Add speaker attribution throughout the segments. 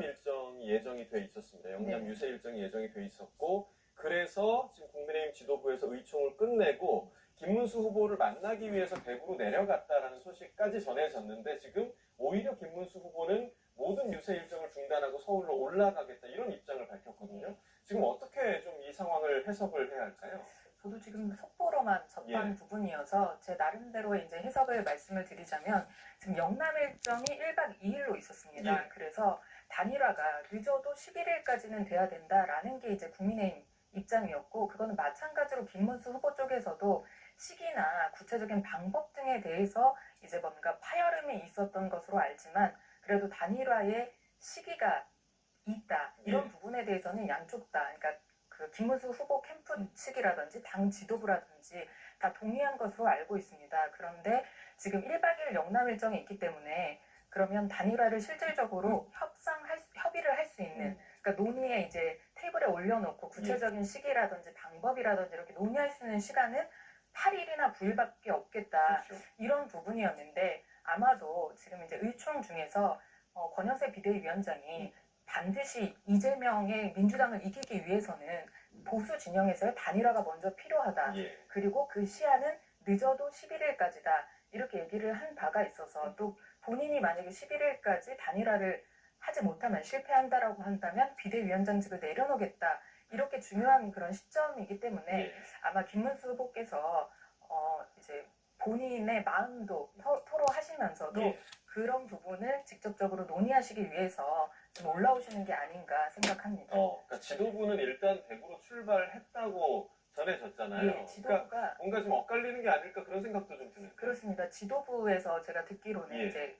Speaker 1: 일정이 예정이 돼 있었습니다. 영남
Speaker 2: 네.
Speaker 1: 유세 일정이 예정이 돼 있었고, 그래서 지금 국민의힘 지도부에서 의총을 끝내고 김문수 후보를 만나기 위해서 대구로 내려갔다라는 소식까지 전해졌는데, 지금 오히려 김문수 후보는 모든 유세 일정을 중단하고 서울로 올라가겠다 이런 입장을 밝혔거든요. 지금 어떻게 좀 이 상황을 해석을 해야 할까요?
Speaker 2: 저도 지금 속보로만 접한
Speaker 1: 예.
Speaker 2: 부분이어서 제 나름대로 이제 해석을 말씀을 드리자면, 지금 영남 일정이 1박 2일로 있었습니다.
Speaker 1: 예.
Speaker 2: 그래서 단일화가 늦어도 11일까지는 돼야 된다라는 게 이제 국민의힘 입장이었고, 그거는 마찬가지로 김문수 후보 쪽에서도 시기나 구체적인 방법 등에 대해서 이제 뭔가 파열음이 있었던 것으로 알지만, 그래도 단일화의 시기가 있다, 이런
Speaker 1: 예.
Speaker 2: 부분에 대해서는 양쪽 다, 그러니까 그 김문수 후보 캠프 측이라든지 당 지도부라든지 다 동의한 것으로 알고 있습니다. 그런데 지금 1박 2일 영남 일정이 있기 때문에, 그러면 단일화를 실질적으로 협의를 할 수 있는, 그러니까 논의에 이제 테이블에 올려놓고 구체적인 시기라든지 방법이라든지 이렇게 논의할 수 있는 시간은 8일이나 9일밖에 없겠다.
Speaker 1: 그렇죠.
Speaker 2: 이런 부분이었는데, 아마도 지금 이제 의총 중에서 권영세 비대위원장이 반드시 이재명의 민주당을 이기기 위해서는 보수 진영에서의 단일화가 먼저 필요하다.
Speaker 1: 예.
Speaker 2: 그리고 그 시한은 늦어도 11일까지다. 이렇게 얘기를 한 바가 있어서, 또 본인이 만약에 11일까지 단일화를 하지 못하면, 실패한다라고 한다면 비대위원장직을 내려놓겠다. 이렇게 중요한 그런 시점이기 때문에
Speaker 1: 예.
Speaker 2: 아마 김문수 후보께서 이제 본인의 마음도 토로하시면서도
Speaker 1: 예.
Speaker 2: 그런 부분을 직접적으로 논의하시기 위해서 좀 올라오시는 게 아닌가 생각합니다.
Speaker 1: 그러니까 지도부는 일단 대구로 출발했다고 전해졌잖아요.
Speaker 2: 예, 지도부가
Speaker 1: 그러니까 뭔가 좀 엇갈리는 게 아닐까 그런 생각도 좀 드는데.
Speaker 2: 그렇습니다. 지도부에서 제가 듣기로는
Speaker 1: 예.
Speaker 2: 이제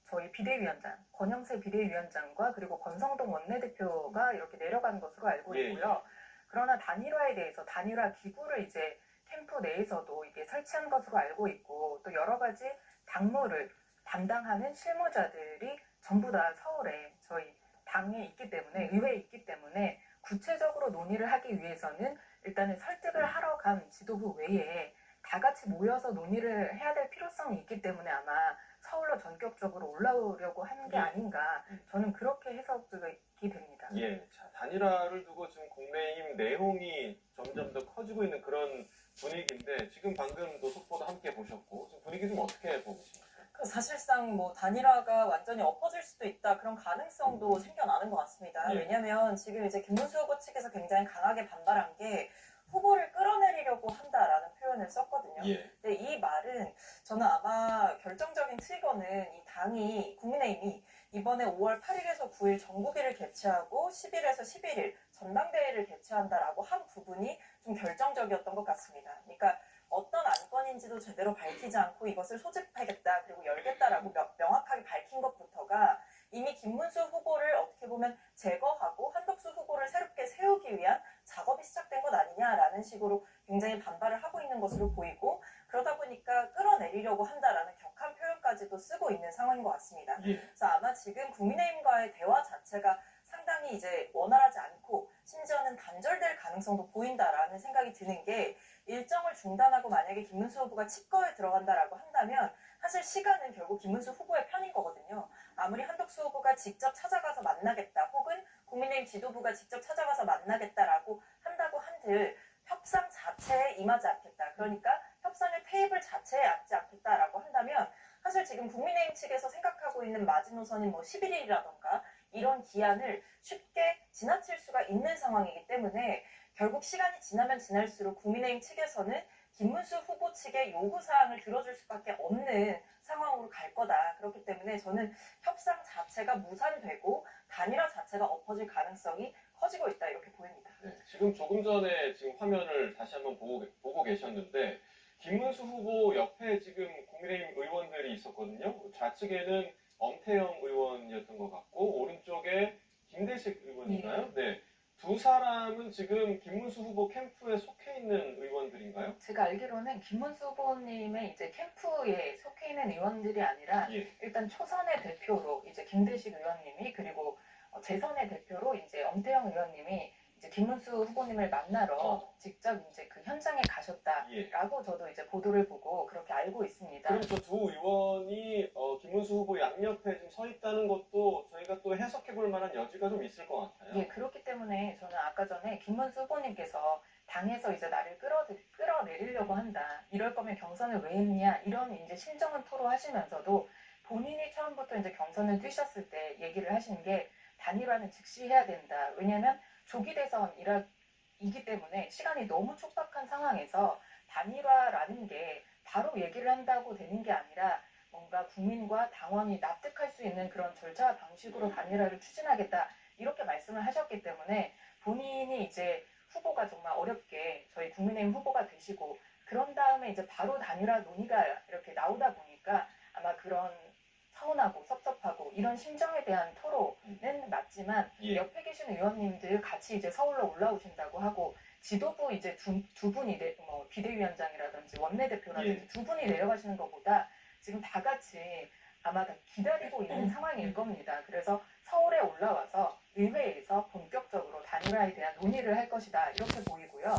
Speaker 2: 저희 비대위원장, 권영세 비대위원장과 그리고 권성동 원내대표가 이렇게 내려간 것으로 알고
Speaker 1: 예,
Speaker 2: 있고요. 그러나 단일화에 대해서 단일화 기구를 이제 캠프 내에서도 이게 설치한 것으로 알고 있고, 또 여러 가지 당무를 담당하는 실무자들이 전부 다 서울에 저희 당에 있기 때문에, 의회에 있기 때문에 구체적으로 논의를 하기 위해서는 일단은 설득을 하러 간 지도부 외에 다 같이 모여서 논의를 해야 될 필요성이 있기 때문에 아마 서울로 전격적으로 올라오려고 하는 게
Speaker 1: 예.
Speaker 2: 아닌가, 저는 그렇게 해석이 됩니다.
Speaker 1: 예. 자, 단일화를 두고 지금 국내임 내용이 점점 더 커지고 있는 그런 분위기인데, 지금 방금도 속보도 함께 보셨고, 지금 분위기 좀 어떻게 보고 계십니까?
Speaker 3: 사실상 뭐 단일화가 완전히 엎어질 수도 있다, 그런 가능성도 생겨나는 것 같습니다.
Speaker 1: 예.
Speaker 3: 왜냐하면 지금 이제 김문수 후보 측에서 굉장히 강하게 반발한 게 후보를 끌어내리려고 한다라는 표현을 썼거든요.
Speaker 1: 예.
Speaker 3: 근데 이 말은 저는 아마 결정적인 트리거는 이 당이, 국민의힘이 이번에 5월 8일에서 9일 정국회를 개최하고 10일에서 11일 전당대회를 개최한다라고 한 부분이 좀 결정적이었던 것 같습니다. 그러니까 어떤 안건인지도 제대로 밝히지 않고 이것을 소집하겠다, 그리고 열겠다라고 명확하게 밝힌 것부터가 이미 김문수 후보를 어떻게 보면 제거하고 한덕수 후보를 새롭게 세우기 위한 작업이 시작된 것 아니냐라는 식으로 굉장히 반발을 하고 있는 것으로 보이고, 그러다 보니까 끌어내리려고 한다라는 격한 표현까지도 쓰고 있는 상황인 것 같습니다.
Speaker 1: 예.
Speaker 3: 그래서 아마 지금 국민의힘과의 대화 자체가 상당히 이제 원활하지 않고 심지어는 단절될 가능성도 보인다라는 생각이 드는 게, 일정을 중단하고 만약에 김문수 후보가 직거에 들어간다라고 한다면 사실 시간은 결국 김문수 후보의 편인 거거든요. 아무리 한덕수 후보가 직접 찾아가서 만나겠다, 혹은 국민의힘 지도부가 직접 찾아가서 만나겠다라고 한다고 한들 협상 자체에 임하지 않겠다, 그러니까 협상의 테이블 자체에 앉지 않겠다라고 한다면, 사실 지금 국민의힘 측에서 생각하고 있는 마지노선인 뭐 11일이라던가 이런 기한을 쉽게 지나칠 수가 있는 상황이기 때문에, 결국 시간이 지나면 지날수록 국민의힘 측에서는 김문수 후보 측의 요구사항을 들어줄 수밖에 없는 상황으로 갈 거다. 그렇기 때문에 저는 협상 자체가 무산되고 단일화 자체가 엎어질 가능성이 커지고 있다, 이렇게 보입니다.
Speaker 1: 네. 지금 조금 전에 지금 화면을 다시 한번 보고 계셨는데, 김문수 후보 옆에 지금 국민의힘 의원들이 있었거든요. 좌측에는 엄태영 의원이었던 것 같고, 오른쪽에 김대식 의원인가요? 네. 두 사람은 지금 김문수 후보 캠프에 속해 있는 의원들인가요?
Speaker 2: 제가 알기로는 김문수 후보님의 이제 캠프에 속해 있는 의원들이 아니라,
Speaker 1: 예.
Speaker 2: 일단 초선의 대표로 이제 김대식 의원님이, 그리고 재선의 대표로 이제 엄태영 의원님이 이제 김문수 후보님을 만나러
Speaker 1: 어.
Speaker 2: 직접 이제 그 현장에 가셨다라고
Speaker 1: 예.
Speaker 2: 저도 이제 보도를 보고 그렇게 알고 있습니다.
Speaker 1: 그럼 저 두 의원이 김문수 후보 양옆에 좀 서 있다는 것도 저희가 또 해석해 볼 만한 여지가 좀 있을 것 같아요.
Speaker 2: 예, 그렇기 때문에 저는 아까 전에 김문수 후보님께서 당에서 이제 나를 끌어내리려고 한다. 이럴 거면 경선을 왜 했냐. 이런 이제 심정은 토로하시면서도 본인이 처음부터 이제 경선을 뛰셨을 때 얘기를 하신 게 단일화는 즉시 해야 된다. 왜냐하면 조기 대선이기 때문에 시간이 너무 촉박한 상황에서 단일화라는 게 바로 얘기를 한다고 되는 게 아니라 뭔가 국민과 당원이 납득할 수 있는 그런 절차와 방식으로 단일화를 추진하겠다. 이렇게 말씀을 하셨기 때문에 본인이 이제 후보가 정말 어렵게 저희 국민의힘 후보가 되시고 그런 다음에 이제 바로 단일화 논의가 이렇게 나오다 보니까 아마 그런 서운하고 섭섭하고 이런 심정에 대한 토로는 맞지만
Speaker 1: 예.
Speaker 2: 옆에 계신 의원님들 같이 이제 서울로 올라오신다고 하고 지도부 이제 두 분이 뭐 비대위원장이라든지 원내대표라든지
Speaker 1: 예.
Speaker 2: 두 분이 내려가시는 것보다 지금 다 같이 아마 다 기다리고 있는 상황일 겁니다. 그래서 서울에 올라와서 의회에서 본격적으로 단일화에 대한 논의를 할 것이다 이렇게 보이고요.